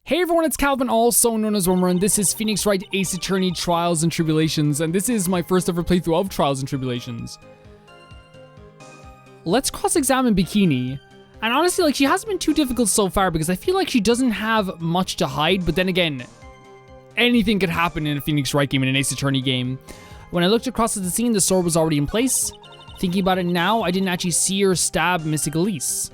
Hey everyone, it's Calvin, also known as Wormer, and this is Phoenix Wright Ace Attorney Trials and Tribulations, and this is my first ever playthrough of Trials and Tribulations. Let's cross-examine Bikini, and honestly, like, she hasn't been too difficult so far because I feel like she doesn't have much to hide, but then again, anything could happen in a Phoenix Wright game, in an Ace Attorney game. When I looked across at the scene, the sword was already in place. Thinking about it now, I didn't actually see her stab Mystic Elise.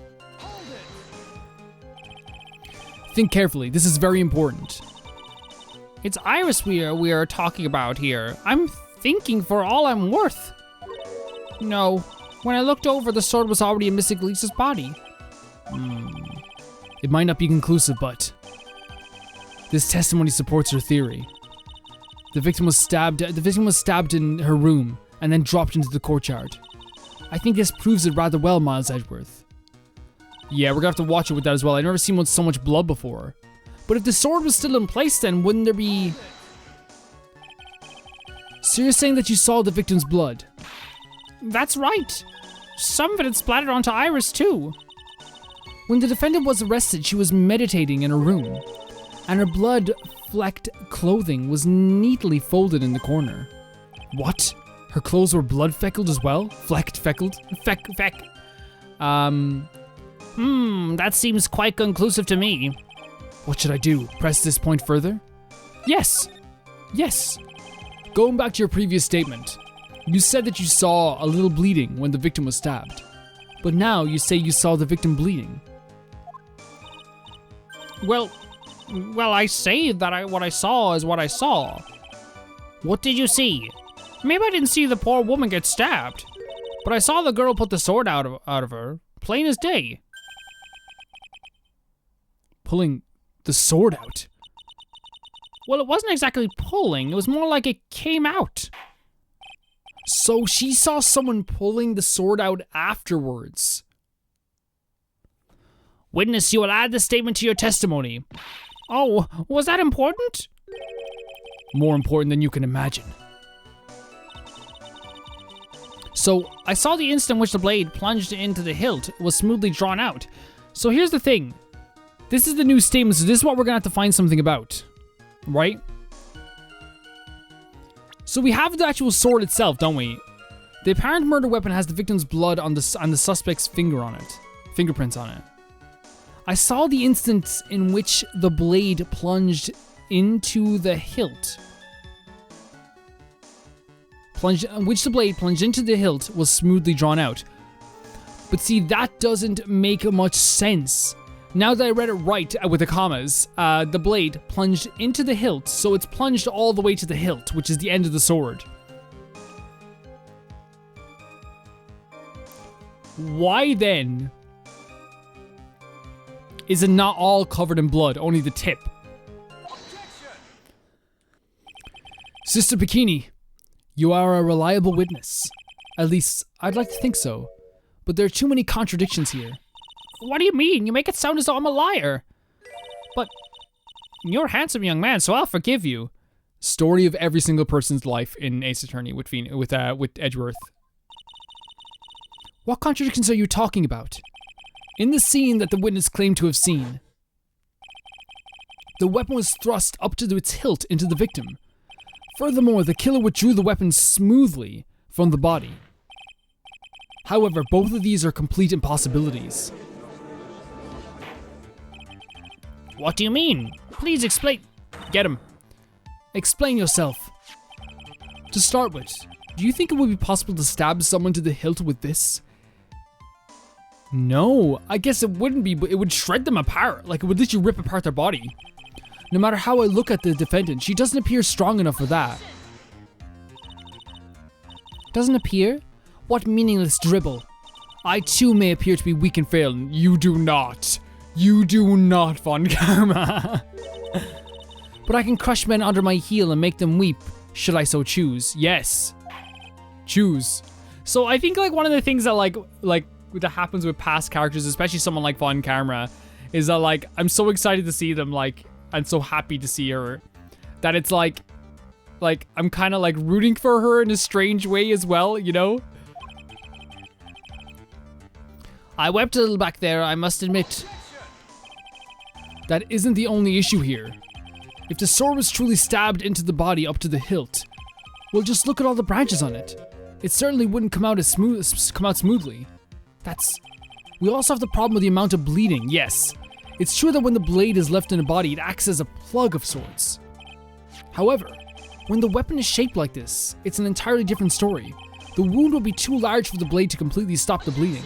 Think carefully, this is very important. It's Iris we are talking about here. I'm thinking for all I'm worth. No, when I looked over, the sword was already in Mystic Elise's body. It might not be conclusive, but this testimony supports her theory. The victim was stabbed in her room and then dropped into the courtyard. I think this proves it rather well, Miles Edgeworth. Yeah, we're gonna have to watch it with that as well. I've never seen so much blood before. But if the sword was still in place, then wouldn't there be... So you're saying that you saw the victim's blood? That's right. Some of it had splattered onto Iris too. When the defendant was arrested, she was meditating in her room, and her blood-flecked clothing was neatly folded in the corner. What? Her clothes were blood-feckled as well? Feckled? That seems quite conclusive to me. What should I do? Press this point further? Yes. Going back to your previous statement, you said that you saw a little bleeding when the victim was stabbed. But now you say you saw the victim bleeding. Well, I say that what I saw is what I saw. What did you see? Maybe I didn't see the poor woman get stabbed, but I saw the girl put the sword out of her, plain as day. Pulling the sword out? Well, it wasn't exactly pulling, it was more like it came out. So she saw someone pulling the sword out afterwards. Witness, you will add this statement to your testimony. Oh, was that important? More important than you can imagine. So, I saw the instant in which the blade plunged into the hilt was smoothly drawn out. So here's the thing. This is the new statement, so this is what we're gonna have to find something about. Right? So we have the actual sword itself, don't we? The apparent murder weapon has the victim's blood on the suspect's fingerprints on it. I saw the instance in which the blade plunged into the hilt. Which the blade plunged into the hilt was smoothly drawn out. But see, that doesn't make much sense. Now that I read it right with the commas, the blade plunged into the hilt, so it's plunged all the way to the hilt, which is the end of the sword. Why then is it not all covered in blood, only the tip? Sister Bikini, you are a reliable witness. At least, I'd like to think so. But there are too many contradictions here. What do you mean? You make it sound as though I'm a liar. But you're a handsome young man, so I'll forgive you. Story of every single person's life in Ace Attorney with Edgeworth. What contradictions are you talking about? In the scene that the witness claimed to have seen, the weapon was thrust up to its hilt into the victim. Furthermore, the killer withdrew the weapon smoothly from the body. However, both of these are complete impossibilities. What do you mean? Please explain. Get him. Explain yourself. To start with, do you think it would be possible to stab someone to the hilt with this? No, I guess it wouldn't be, but it would shred them apart. Like, it would literally rip apart their body. No matter how I look at the defendant, she doesn't appear strong enough for that. Doesn't appear? What meaningless dribble. I too may appear to be weak and frail, and you do not. You do not, Von Karma. But I can crush men under my heel and make them weep, should I so choose. Yes. Choose. So I think like one of the things that like that happens with past characters, especially someone like Von Karma, is that like I'm so excited to see them, like, and so happy to see her, that it's like I'm kind of like rooting for her in a strange way as well, you know? I wept a little back there, I must admit. that isn't the only issue here. If the sword was truly stabbed into the body up to the hilt, well, just look at all the branches on it. It certainly wouldn't come out smoothly. We also have the problem with the amount of bleeding. Yes, it's true that when the blade is left in a body, it acts as a plug of sorts. However, when the weapon is shaped like this, it's an entirely different story. The wound would be too large for the blade to completely stop the bleeding.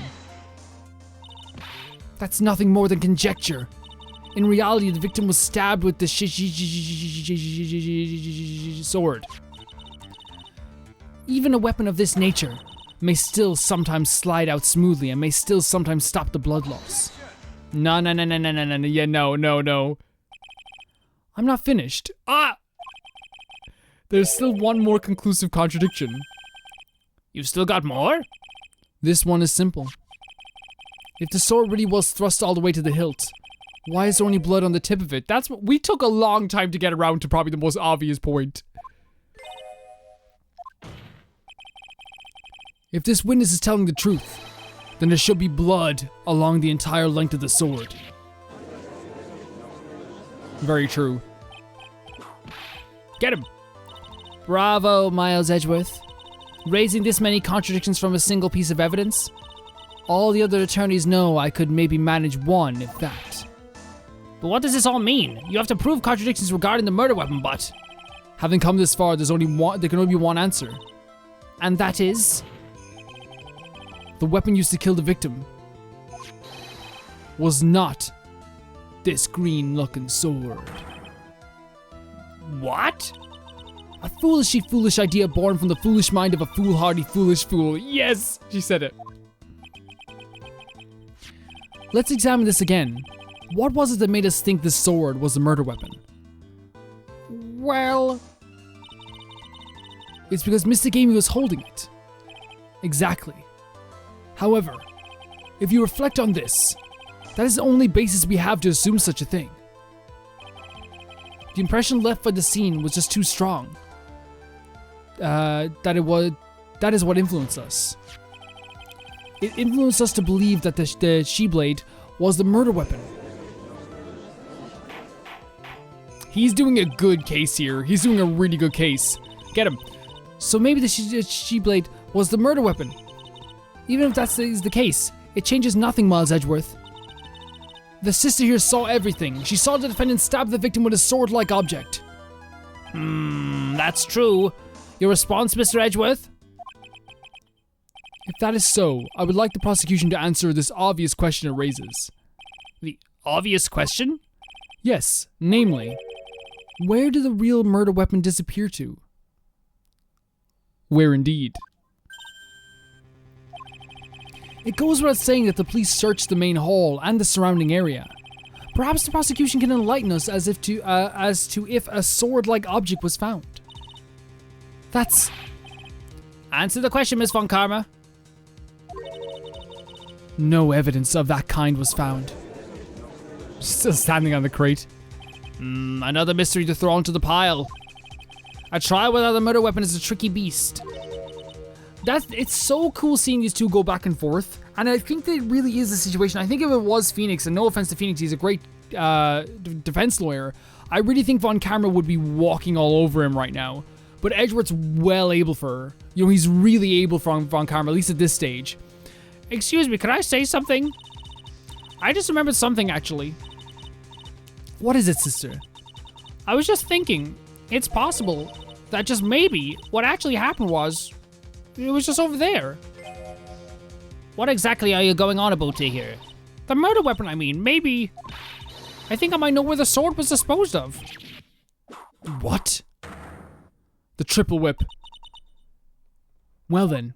That's nothing more than conjecture. In reality, the victim was stabbed with the sword. Even a weapon of this nature may still sometimes slide out smoothly and may still sometimes stop the blood loss. No. Yeah, no. I'm not finished. There's still one more conclusive contradiction. You've still got more? This one is simple. If the sword really was thrust all the way to the hilt, why is there only blood on the tip of it? That's what we took a long time to get around to probably the most obvious point. If this witness is telling the truth, then there should be blood along the entire length of the sword. Very true. Get him! Bravo, Miles Edgeworth. Raising this many contradictions from a single piece of evidence? All the other attorneys know I could maybe manage one, if that. But what does this all mean? You have to prove contradictions regarding the murder weapon, but... Having come this far, there can only be one answer. And that is... the weapon used to kill the victim was not this green-looking sword. What? A foolish idea born from the foolish mind of a foolhardy foolish fool. Yes, she said it. Let's examine this again. What was it that made us think this sword was the murder weapon? Well... it's because Mr. Gamey was holding it. Exactly. However, if you reflect on this, that is the only basis we have to assume such a thing. The impression left by the scene was just too strong. That is what influenced us. It influenced us to believe that the she-blade was the murder weapon. He's doing a good case here. He's doing a really good case. Get him. So maybe the she-blade was the murder weapon. Even if that is the case, it changes nothing, Miles Edgeworth. The sister here saw everything. She saw the defendant stab the victim with a sword-like object. That's true. Your response, Mr. Edgeworth? If that is so, I would like the prosecution to answer this obvious question it raises. The obvious question? Yes, namely, where did the real murder weapon disappear to? Where indeed? It goes without saying that the police searched the main hall and the surrounding area. Perhaps the prosecution can enlighten us as to if a sword-like object was found. That's... Answer the question, Miss Von Karma. No evidence of that kind was found. Still standing on the crate. Another mystery to throw onto the pile. A trial without a murder weapon is a tricky beast. It's so cool seeing these two go back and forth, and I think that really is the situation. I think if it was Phoenix, and no offense to Phoenix, he's a great defense lawyer, I really think Von Karma would be walking all over him right now. But Edgeworth's well able for her. You know, he's really able for Von Karma, at least at this stage. Excuse me, could I say something? I just remembered something, actually. What is it, sister? I was just thinking, it's possible that just maybe what actually happened was... it was just over there. What exactly are you going on about here? The murder weapon, I mean. Maybe... I think I might know where the sword was disposed of. What? The triple whip. Well then.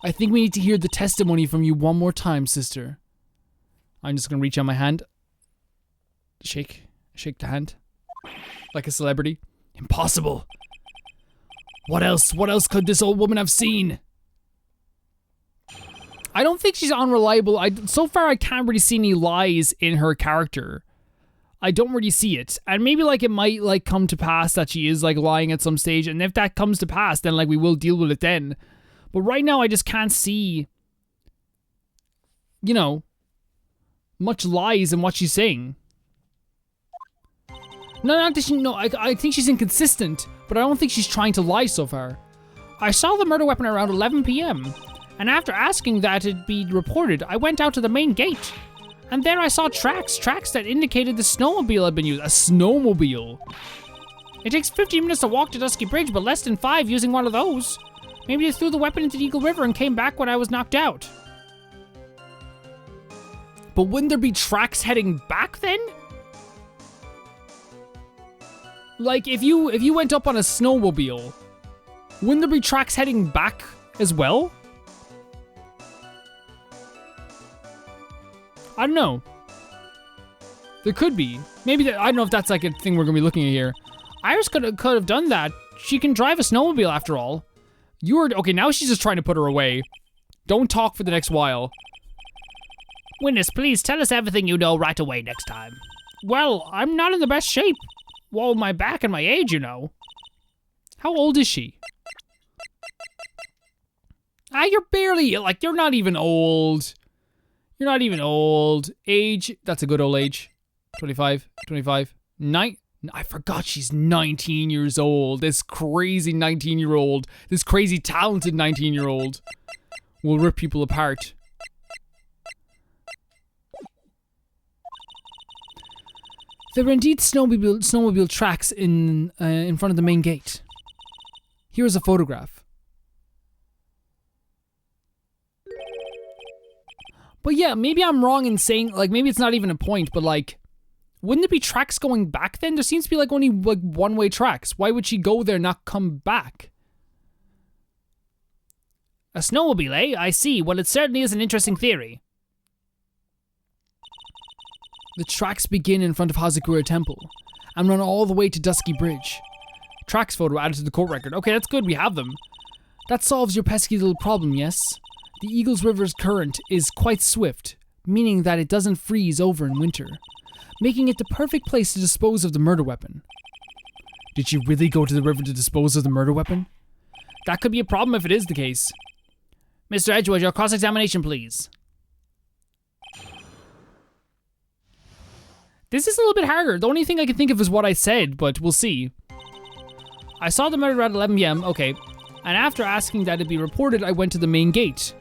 I think we need to hear the testimony from you one more time, sister. I'm just gonna reach out my hand. Shake the hand. Like a celebrity. Impossible. What else? What else could this old woman have seen? I don't think she's unreliable. So far, I can't really see any lies in her character. I don't really see it. And maybe, like, it might, like, come to pass that she is, like, lying at some stage. And if that comes to pass, then, like, we will deal with it then. But right now, I just can't see, you know, much lies in what she's saying. No, not that she, no, I think she's inconsistent, but I don't think she's trying to lie so far. I saw the murder weapon around 11 p.m. and after asking that it be reported, I went out to the main gate. And there I saw tracks that indicated the snowmobile had been used. A snowmobile. It takes 15 minutes to walk to Dusky Bridge, but less than 5 using one of those. Maybe they threw the weapon into the Eagle River and came back when I was knocked out. But wouldn't there be tracks heading back then? Like, if you went up on a snowmobile, wouldn't there be tracks heading back as well? I don't know. There could be. Maybe, I don't know if that's like a thing we're gonna be looking at here. Iris could have done that. She can drive a snowmobile after all. Okay, now she's just trying to put her away. Don't talk for the next while. Witness, please tell us everything you know right away next time. Well, I'm not in the best shape. Well, my back and my age, you know. How old is she? You're barely, like, you're not even old. You're not even old. Age, that's a good old age. 25. I forgot she's 19 years old. This crazy 19-year-old. This crazy talented 19-year-old will rip people apart. There were indeed snowmobile tracks in front of the main gate. Here is a photograph. But yeah, maybe I'm wrong in saying, like, maybe it's not even a point, but like, wouldn't there be tracks going back then? There seems to be like only like one-way tracks. Why would she go there and not come back? A snowmobile, eh? I see. Well, it certainly is an interesting theory. The tracks begin in front of Hazakura Temple and run all the way to Dusky Bridge. Tracks photo added to the court record. Okay, that's good. We have them. That solves your pesky little problem, yes? The Eagles River's current is quite swift, meaning that it doesn't freeze over in winter, making it the perfect place to dispose of the murder weapon. Did she really go to the river to dispose of the murder weapon? That could be a problem if it is the case. Mr. Edgewood, your cross-examination, please. This is a little bit harder. The only thing I can think of is what I said, but we'll see. I saw the murder at 11 p.m. Okay. And after asking that it be reported, I went to the main gate.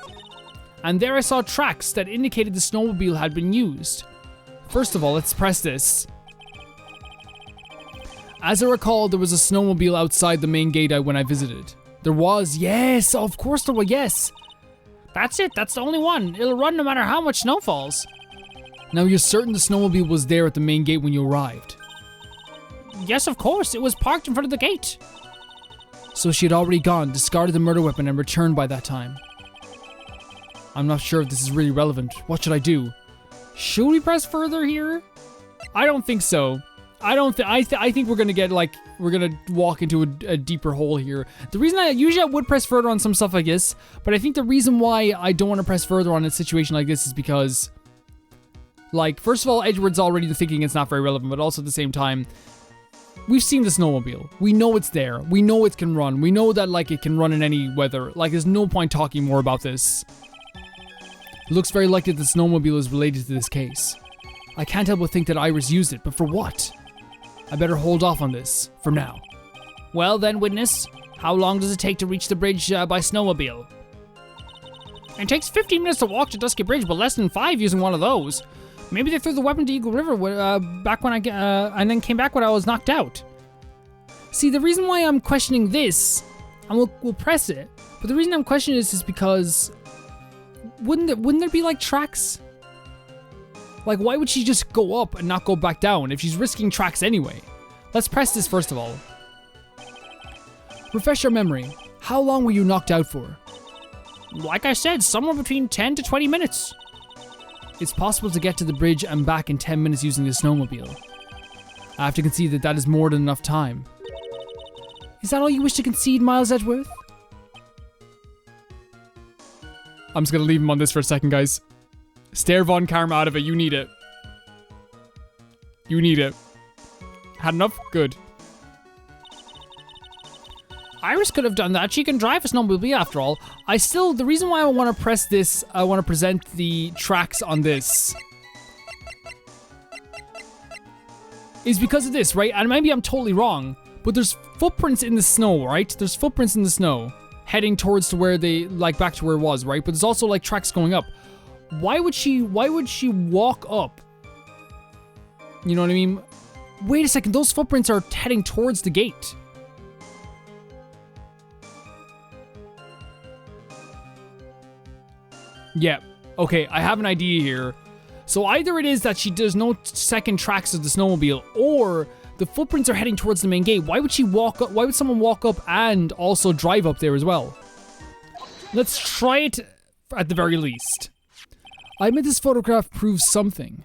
And there I saw tracks that indicated the snowmobile had been used. First of all, let's press this. As I recall, there was a snowmobile outside the main gate when I visited. There was, yes, of course there was, yes. That's it, that's the only one. It'll run no matter how much snow falls. Now you're certain the snowmobile was there at the main gate when you arrived? Yes, of course, it was parked in front of the gate. So she had already gone, discarded the murder weapon, and returned by that time. I'm not sure if this is really relevant. What should I do? Should we press further here? I don't think so. I think we're gonna get like, we're gonna walk into a deeper hole here. The reason usually I would press further on some stuff like this, but I think the reason why I don't want to press further on a situation like this is because, like, first of all, Edgewood's already thinking it's not very relevant, but also at the same time, we've seen the snowmobile. We know it's there. We know it can run. We know that, like, it can run in any weather. Like, there's no point talking more about this. It looks very likely that the snowmobile is related to this case. I can't help but think that Iris used it, but for what? I better hold off on this, for now. Well then, witness, how long does it take to reach the bridge by snowmobile? It takes 15 minutes to walk to Dusky Bridge, but less than 5 using one of those. Maybe they threw the weapon to Eagle River back when and then came back when I was knocked out. See, the reason why I'm questioning this, and we'll press it, but the reason I'm questioning this is because wouldn't there be like tracks? Like, why would she just go up and not go back down if she's risking tracks anyway? Let's press this first of all. Refresh your memory. How long were you knocked out for? Like I said, somewhere between 10 to 20 minutes. It's possible to get to the bridge and back in 10 minutes using the snowmobile. I have to concede that that is more than enough time. Is that all you wish to concede, Miles Edgeworth? I'm just gonna leave him on this for a second, guys. Stare Von Karma out of it. You need it. You need it. Had enough? Good. Iris could have done that. She can drive a snowmobile after all. The reason why I want to press this, I want to present the tracks on this. is because of this, right? And maybe I'm totally wrong, but there's footprints in the snow, right? There's footprints in the snow heading towards to where they, like, back to where it was, right? But there's also, like, tracks going up. Why would she walk up? You know what I mean? Wait a second, those footprints are heading towards the gate. Yeah, okay, I have an idea here. So either it is that there's no second tracks of the snowmobile, or the footprints are heading towards the main gate. Why would she walk up? Why would someone walk up and also drive up there as well? Let's try it at the very least. I admit this photograph proves something.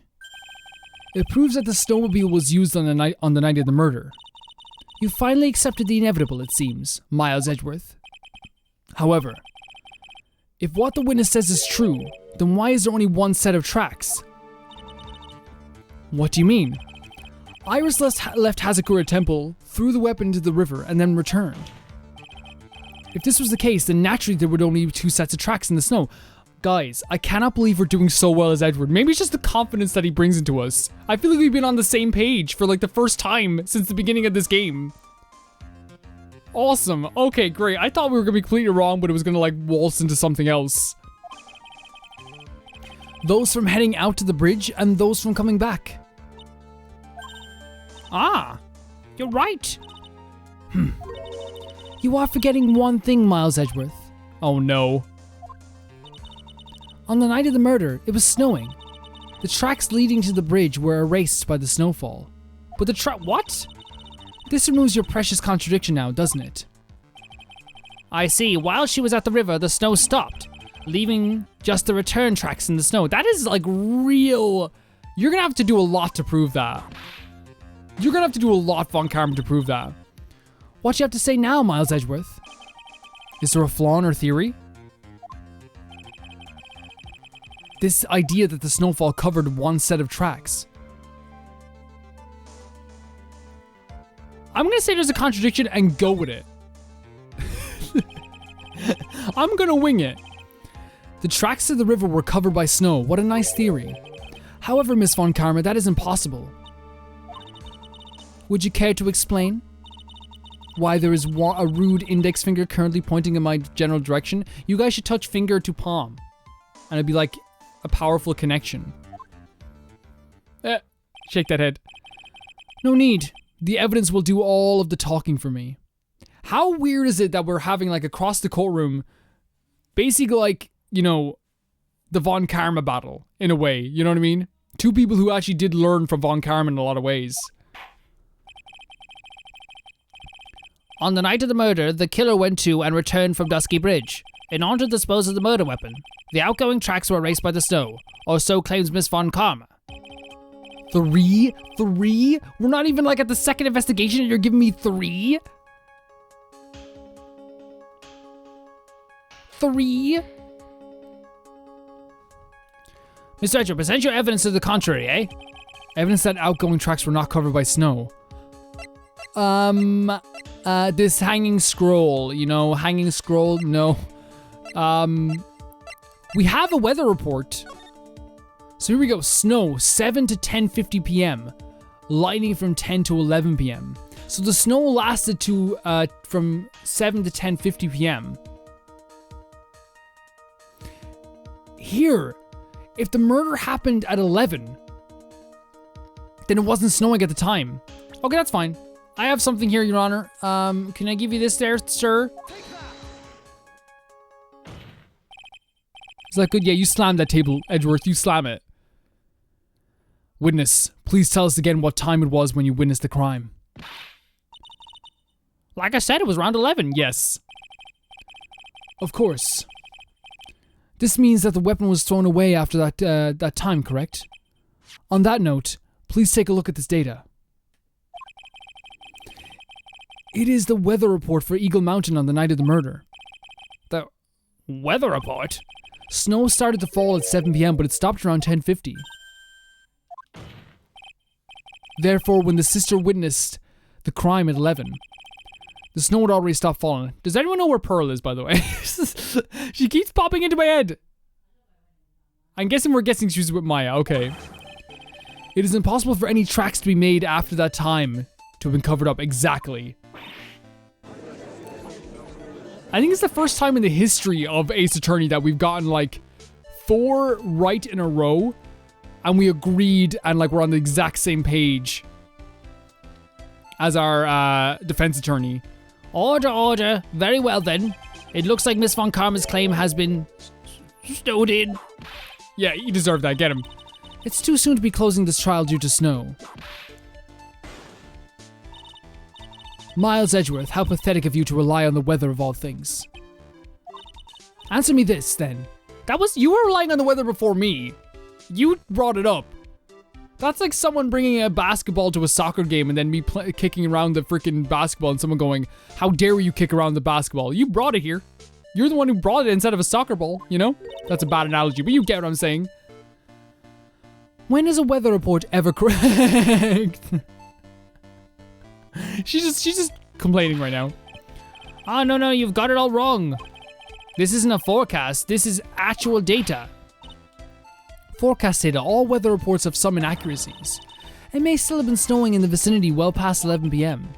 It proves that the snowmobile was used on the night of the murder. You finally accepted the inevitable, it seems, Miles Edgeworth. However, if what the witness says is true, then why is there only one set of tracks? What do you mean? Iris left Hazakura Temple, threw the weapon into the river, and then returned. If this was the case, then naturally there would only be 2 sets of tracks in the snow. Guys, I cannot believe we're doing so well as Edward. Maybe it's just the confidence that he brings into us. I feel like we've been on the same page for like the first time since the beginning of this game. Awesome. Okay, great. I thought we were going to be completely wrong, but it was going to like waltz into something else. Those from heading out to the bridge and those from coming back. Ah, you're right. You are forgetting one thing, Miles Edgeworth. Oh no. On the night of the murder, it was snowing. The tracks leading to the bridge were erased by the snowfall. But the what? This removes your precious contradiction now, doesn't it? I see. While she was at the river, the snow stopped, leaving just the return tracks in the snow. That is like real. You're gonna have to do a lot to prove that. You're gonna have to do a lot, Von Karma, to prove that. What you have to say now, Miles Edgeworth? Is there a flaw in her theory? This idea that the snowfall covered one set of tracks. I'm gonna say there's a contradiction and go with it. I'm gonna wing it. The tracks to the river were covered by snow. What a nice theory. However, Miss Von Karma, that is impossible. Would you care to explain why there is a rude index finger currently pointing in my general direction? You guys should touch finger to palm, and it'd be like a powerful connection. Shake that head. No need. The evidence will do all of the talking for me. How weird is it that we're having like across the courtroom, basically like, you know, the Von Karma battle in a way, you know what I mean? 2 people who actually did learn from Von Karma in a lot of ways. On the night of the murder, the killer went to and returned from Dusky Bridge in order to dispose of the murder weapon. The outgoing tracks were erased by the snow, or so claims Miss Von Karma. 3? We're not even like at the second investigation and you're giving me 3? 3? Mr. Edger, present your evidence to the contrary, eh? Evidence that outgoing tracks were not covered by snow. This hanging scroll, you know, hanging scroll, no. We have a weather report. So here we go, snow, 7 to 10:50 p.m. Lightning from 10 to 11 p.m. So the snow lasted to, from 7 to 10:50 p.m. Here, if the murder happened at 11, then it wasn't snowing at the time. Okay, that's fine. I have something here, Your Honor. Can I give you this there, sir? Is that good? Yeah, you slam that table, Edgeworth. You slam it. Witness, please tell us again what time it was when you witnessed the crime. Like I said, it was around 11, yes. Of course. This means that the weapon was thrown away after that time, correct? On that note, please take a look at this data. It is the weather report for Eagle Mountain on the night of the murder. The weather report? Snow started to fall at 7 p.m., but it stopped around 10:50. Therefore, when the sister witnessed the crime at 11, the snow had already stopped falling. Does anyone know where Pearl is, by the way? She keeps popping into my head. I'm guessing we're guessing she's with Maya. Okay. It is impossible for any tracks to be made after that time to have been covered up. Exactly. I think it's the first time in the history of Ace Attorney that we've gotten like 4 right in a row and we agreed and like we're on the exact same page as our defense attorney. Order, order. Very well then. It looks like Miss Von Karma's claim has been stowed in. Yeah, you deserve that. Get him. It's too soon to be closing this trial due to snow. Miles Edgeworth, how pathetic of you to rely on the weather of all things. Answer me this, then. You were relying on the weather before me. You brought it up. That's like someone bringing a basketball to a soccer game and then me kicking around the freaking basketball and someone going, how dare you kick around the basketball? You brought it here. You're the one who brought it instead of a soccer ball, you know? That's a bad analogy, but you get what I'm saying. When is a weather report ever correct? She's just complaining right now. Oh, no, you've got it all wrong. This isn't a forecast. This is actual data. Forecast data. All weather reports have some inaccuracies. It may still have been snowing in the vicinity well past 11 p.m.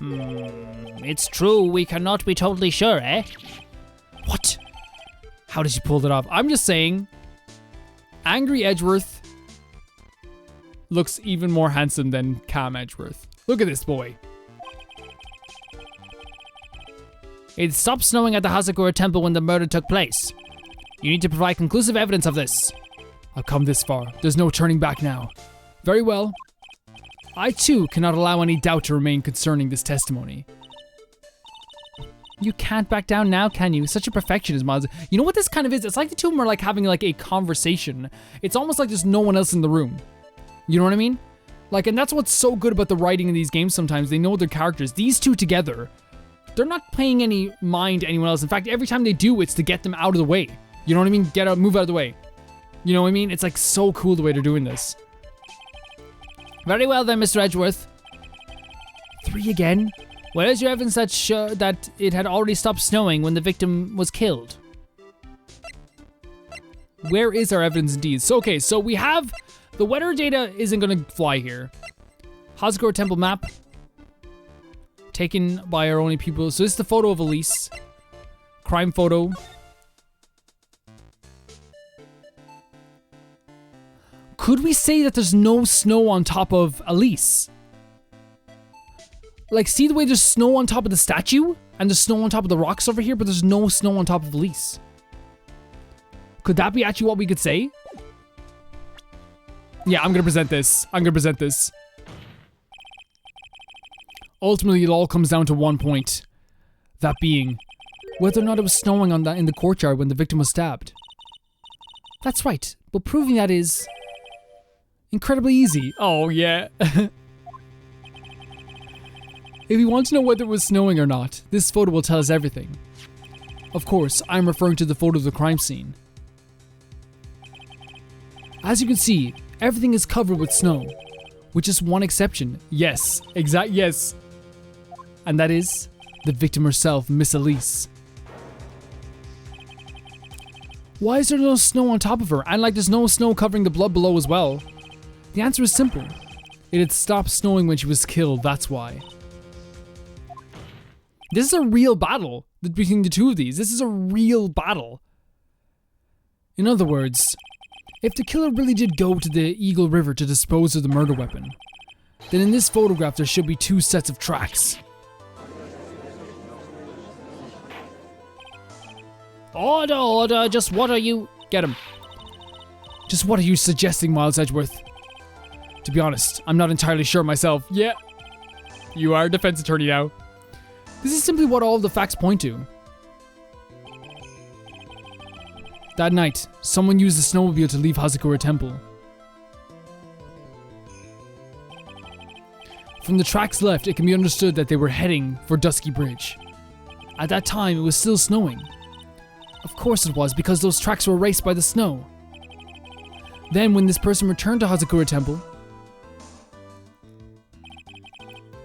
It's true. We cannot be totally sure, eh? What? How did she pull that off? I'm just saying, Angry Edgeworth looks even more handsome than Calm Edgeworth. Look at this boy. It stopped snowing at the Hazakura temple when the murder took place. You need to provide conclusive evidence of this. I've come this far. There's no turning back now. Very well. I too cannot allow any doubt to remain concerning this testimony. You can't back down now, can you? Such a perfectionist, Miles. You know what this kind of is? It's like the two of them are like having like a conversation. It's almost like there's no one else in the room. You know what I mean? Like, and that's what's so good about the writing in these games sometimes. They know their characters. These two together, they're not paying any mind to anyone else. In fact, every time they do, it's to get them out of the way. You know what I mean? Move out of the way. You know what I mean? It's like so cool the way they're doing this. Very well then, Mr. Edgeworth. 3 again? Where is your evidence that it had already stopped snowing when the victim was killed? Where is our evidence indeed? So, okay, so we have... The weather data isn't going to fly here. Hazakura Temple map. Taken by our only people. So this is the photo of Elise. Crime photo. Could we say that there's no snow on top of Elise? Like, see the way there's snow on top of the statue? And there's snow on top of the rocks over here, but there's no snow on top of Elise. Could that be actually what we could say? Yeah, I'm gonna present this. Ultimately, it all comes down to one point. That being, whether or not it was snowing on that in the courtyard when the victim was stabbed. That's right, but proving that is... incredibly easy. Oh, yeah. If you want to know whether it was snowing or not, this photo will tell us everything. Of course, I'm referring to the photo of the crime scene. As you can see, everything is covered with snow, with just one exception. Yes, yes. And that is the victim herself, Miss Elise. Why is there no snow on top of her? And like there's no snow covering the blood below as well. The answer is simple. It had stopped snowing when she was killed, that's why. This is a real battle between the two of these. This is a real battle. In other words, if the killer really did go to the Eagle River to dispose of the murder weapon, then in this photograph there should be 2 sets of tracks. Order, order, just what are you... Get him. Just what are you suggesting, Miles Edgeworth? To be honest, I'm not entirely sure myself. Yeah. You are a defense attorney now. This is simply what all of the facts point to. That night, someone used the snowmobile to leave Hazakura Temple. From the tracks left, it can be understood that they were heading for Dusky Bridge. At that time, it was still snowing. Of course it was, because those tracks were erased by the snow. Then, when this person returned to Hazakura Temple,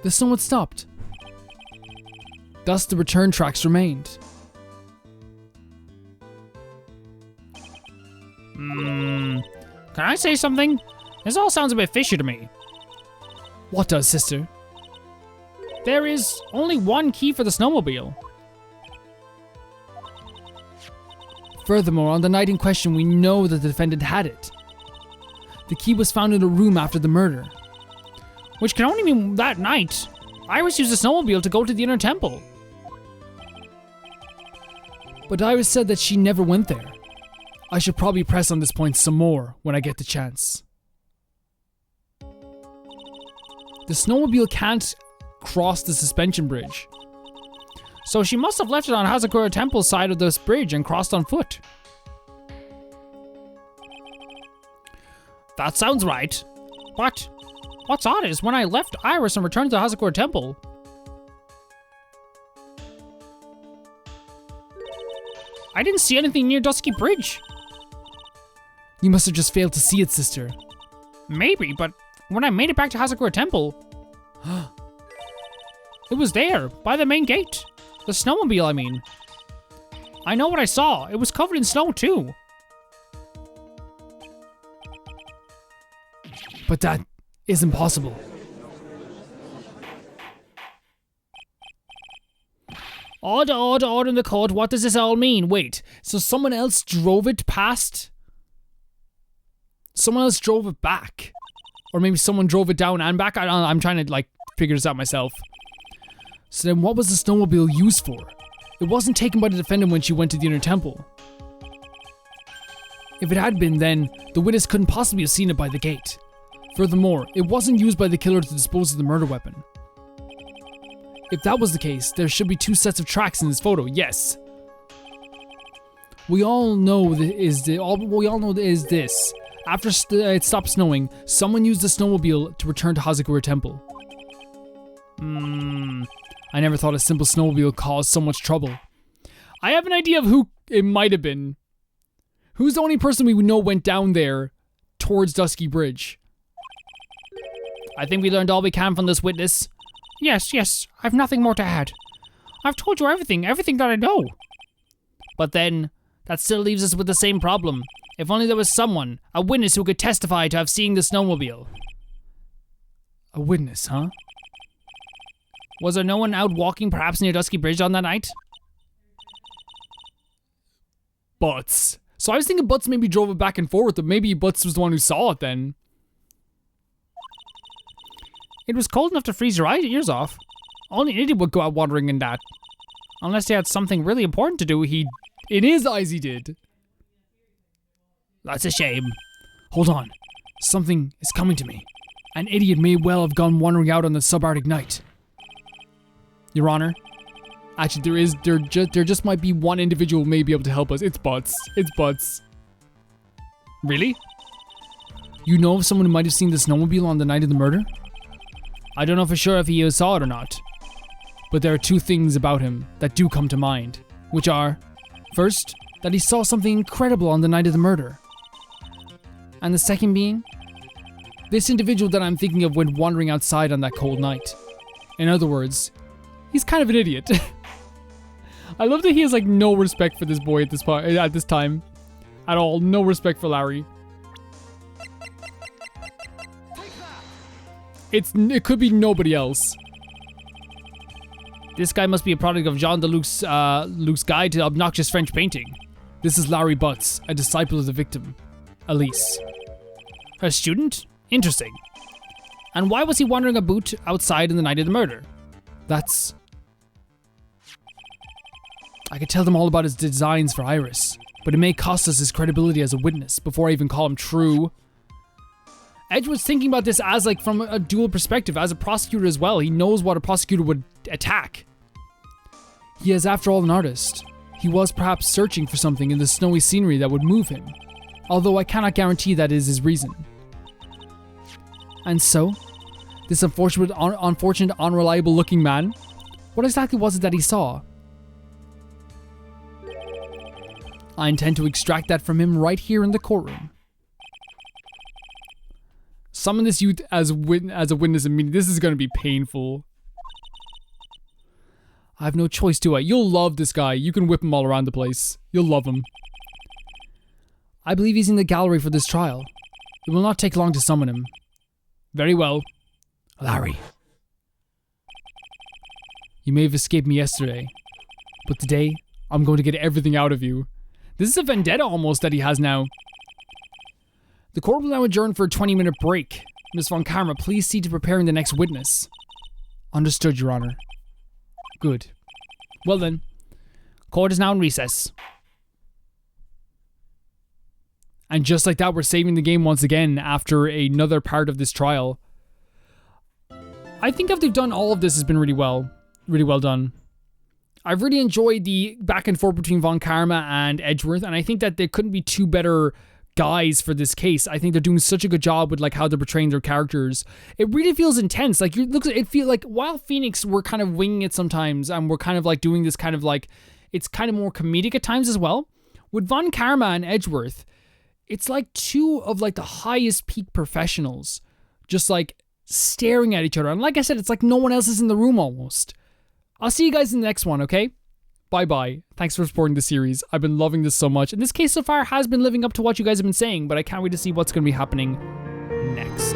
the snow had stopped. Thus, the return tracks remained. Can I say something? This all sounds a bit fishy to me. What does, sister? There is only one key for the snowmobile. Furthermore, on the night in question, we know that the defendant had it. The key was found in a room after the murder. Which can only mean that night, Iris used the snowmobile to go to the inner temple. But Iris said that she never went there. I should probably press on this point some more when I get the chance. The snowmobile can't cross the suspension bridge. So she must have left it on Hazakura Temple's side of this bridge and crossed on foot. That sounds right. But what's odd is when I left Iris and returned to the Hazakura Temple, I didn't see anything near Dusky Bridge. You must have just failed to see it, sister. Maybe, but when I made it back to Hazakura Temple, it was there, by the main gate. The snowmobile, I mean. I know what I saw. It was covered in snow, too. But that is impossible. Order in the court. What does this all mean? Wait, so someone else drove it past? Someone else drove it back? Or maybe someone drove it down and back? I'm trying to, like, figure this out myself. So then what was the snowmobile used for? It wasn't taken by the defendant when she went to the inner temple. If it had been, then the witness couldn't possibly have seen it by the gate. Furthermore, it wasn't used by the killer to dispose of the murder weapon. If that was the case, there should be two sets of tracks in this photo, yes. We all know this. After it stopped snowing, someone used the snowmobile to return to Hazakura Temple. I never thought a simple snowmobile caused so much trouble. I have an idea of who it might have been. Who's the only person we know went down there towards Dusky Bridge? I think we learned all we can from this witness. Yes, I've nothing more to add. I've told you everything that I know. But then, that still leaves us with the same problem. If only there was someone, a witness who could testify to have seen the snowmobile. A witness, huh? Was there no one out walking perhaps near Dusky Bridge on that night? Butz. So I was thinking Butz maybe drove it back and forth, but maybe Butz was the one who saw it then. It was cold enough to freeze your ears off. Only an idiot would go out wandering in that. Unless he had something really important to do, in his eyes he did. That's a shame. Hold on. Something is coming to me. An idiot may well have gone wandering out on the subarctic night. Your Honor, actually there just might be one individual who may be able to help us. It's Butz. It's Butz. Really? You know of someone who might have seen the snowmobile on the night of the murder? I don't know for sure if he saw it or not. But there are two things about him that do come to mind, which are, first, that he saw something incredible on the night of the murder. And the second being, this individual that I'm thinking of went wandering outside on that cold night. In other words, he's kind of an idiot. I love that he has like no respect for this boy at this time. At all. No respect for Larry. It could be nobody else. This guy must be a product of Jean de Luc's Guide to Obnoxious French Painting. This is Larry Butz, a disciple of the victim, Elise. Her student? Interesting. And why was he wandering about outside in the night of the murder? I could tell them all about his designs for Iris, but it may cost us his credibility as a witness before I even call him true. Edgewood's thinking about this as like from a dual perspective, as a prosecutor as well. He knows what a prosecutor would attack. He is, after all, an artist. He was perhaps searching for something in the snowy scenery that would move him, although I cannot guarantee that is his reason. And so, this unfortunate, unreliable looking man, what exactly was it that he saw? I intend to extract that from him right here in the courtroom. Summon this youth as a witness immediately. This is going to be painful. I have no choice, do I? You'll love this guy. You can whip him all around the place. You'll love him. I believe he's in the gallery for this trial. It will not take long to summon him. Very well. Larry. You may have escaped me yesterday, but today, I'm going to get everything out of you. This is a vendetta almost that he has now. The court will now adjourn for a 20-minute break. Miss Von Karma, please see to preparing the next witness. Understood, Your Honor. Good. Well then, court is now in recess. And just like that, we're saving the game once again after another part of this trial. I think if they've done all of this has been really well done. I've really enjoyed the back and forth between Von Karma and Edgeworth, and I think that there couldn't be two better guys for this case. I think they're doing such a good job with like how they're portraying their characters. It really feels intense. Like it feels like while Phoenix we're kind of winging it sometimes, and we're kind of like doing this kind of like it's kind of more comedic at times as well. With Von Karma and Edgeworth, it's like two of like the highest peak professionals just like staring at each other. And like I said, it's like no one else is in the room almost. I'll see you guys in the next one, okay? Bye-bye. Thanks for supporting the series. I've been loving this so much. And this case so far has been living up to what you guys have been saying, but I can't wait to see what's going to be happening next.